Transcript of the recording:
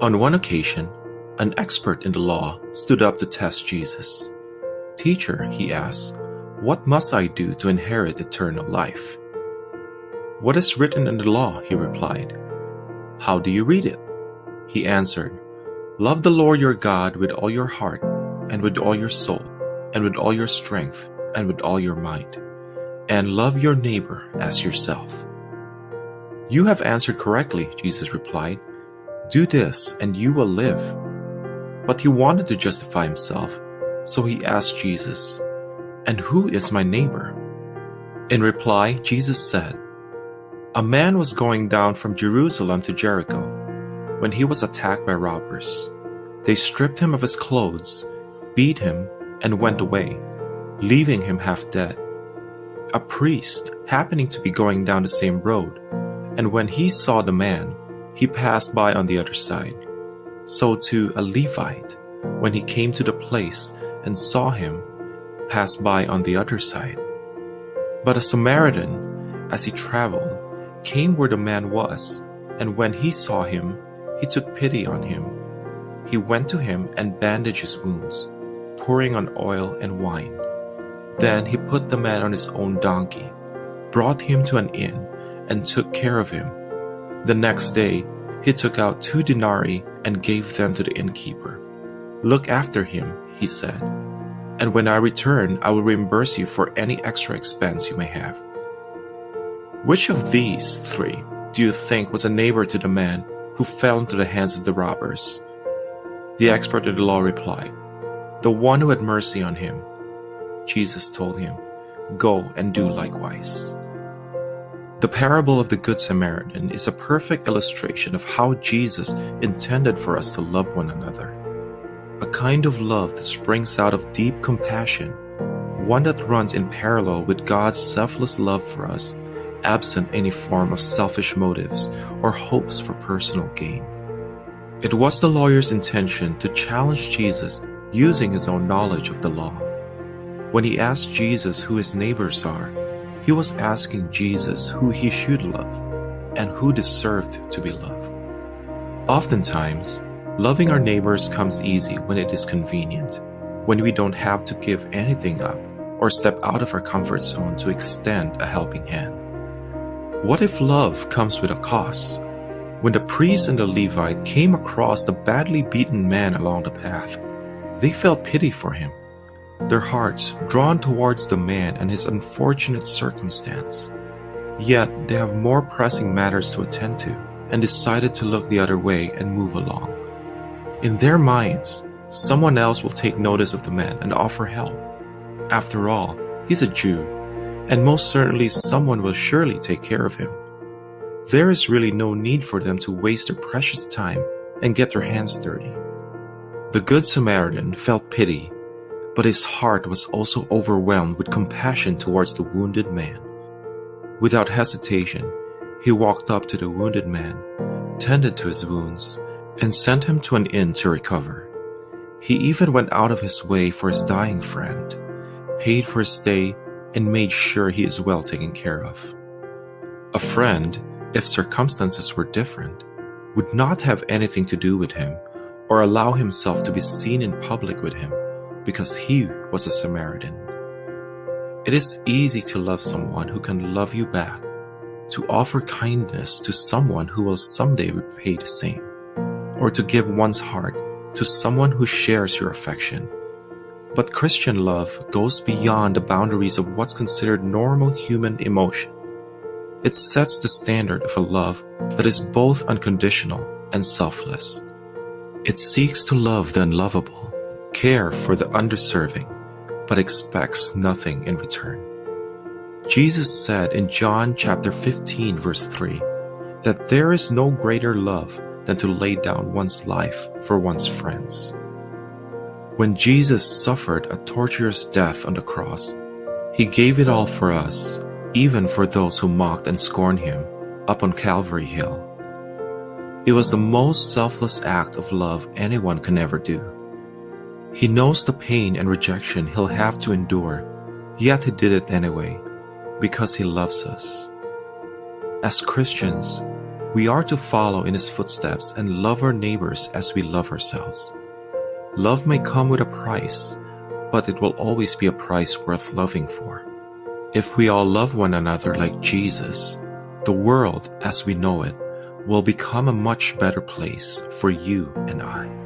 On one occasion, an expert in the law stood up to test Jesus. "Teacher," he asked, "what must I do to inherit eternal life?" "What is written in the law?" he replied. "How do you read it?" He answered, "Love the Lord your God with all your heart, and with all your soul, and with all your strength, and with all your might, and love your neighbor as yourself." "You have answered correctly," Jesus replied. "Do this, and you will live." But he wanted to justify himself, so he asked Jesus, "And who is my neighbor?" In reply, Jesus said, "A man was going down from Jerusalem to Jericho when he was attacked by robbers. They stripped him of his clothes, beat him, and went away, leaving him half dead. A priest, happening to be going down the same road, and when he saw the man, he passed by on the other side. So too a Levite, when he came to the place and saw him, passed by on the other side. But a Samaritan, as he traveled, came where the man was, and when he saw him, he took pity on him. He went to him and bandaged his wounds, pouring on oil and wine. Then he put the man on his own donkey, brought him to an inn, and took care of him. The next day, he took out 2 denarii and gave them to the innkeeper. 'Look after him,' he said, 'and when I return, I will reimburse you for any extra expense you may have.' Which of these 3 do you think was a neighbor to the man who fell into the hands of the robbers?" The expert in the law replied, "The one who had mercy on him." Jesus told him, "Go and do likewise." The parable of the Good Samaritan is a perfect illustration of how Jesus intended for us to love one another. A kind of love that springs out of deep compassion, one that runs in parallel with God's selfless love for us, absent any form of selfish motives or hopes for personal gain. It was the lawyer's intention to challenge Jesus using his own knowledge of the law. When he asked Jesus who his neighbors are, he was asking Jesus who he should love and who deserved to be loved. Oftentimes, loving our neighbors comes easy when it is convenient, when we don't have to give anything up or step out of our comfort zone to extend a helping hand. What if love comes with a cost? When the priest and the Levite came across the badly beaten man along the path, they felt pity for him, their hearts drawn towards the man and his unfortunate circumstance. Yet they have more pressing matters to attend to and decided to look the other way and move along. In their minds, someone else will take notice of the man and offer help. After all, he's a Jew, and most certainly someone will surely take care of him. There is really no need for them to waste their precious time and get their hands dirty. The Good Samaritan felt pity, but his heart was also overwhelmed with compassion towards the wounded man. Without hesitation, he walked up to the wounded man, tended to his wounds, and sent him to an inn to recover. He even went out of his way for his dying friend, paid for his stay, and made sure he is well taken care of. A friend, if circumstances were different, would not have anything to do with him or allow himself to be seen in public with him because he was a Samaritan. It is easy to love someone who can love you back, to offer kindness to someone who will someday repay the same, or to give one's heart to someone who shares your affection. But Christian love goes beyond the boundaries of what's considered normal human emotion. It sets the standard of a love that is both unconditional and selfless. It seeks to love the unlovable, care for the undeserving, but expects nothing in return. Jesus said in John chapter 15 verse 3 that there is no greater love than to lay down one's life for one's friends. When Jesus suffered a torturous death on the cross, he gave it all for us, even for those who mocked and scorned him up on Calvary Hill. It was the most selfless act of love anyone can ever do. He knows the pain and rejection he'll have to endure, yet he did it anyway, because he loves us. As Christians, We are to follow in His footsteps and love our neighbors as we love ourselves. Love may come with a price, but it will always be a price worth loving for. If we all love one another like Jesus, the world as we know it will become a much better place for you and I.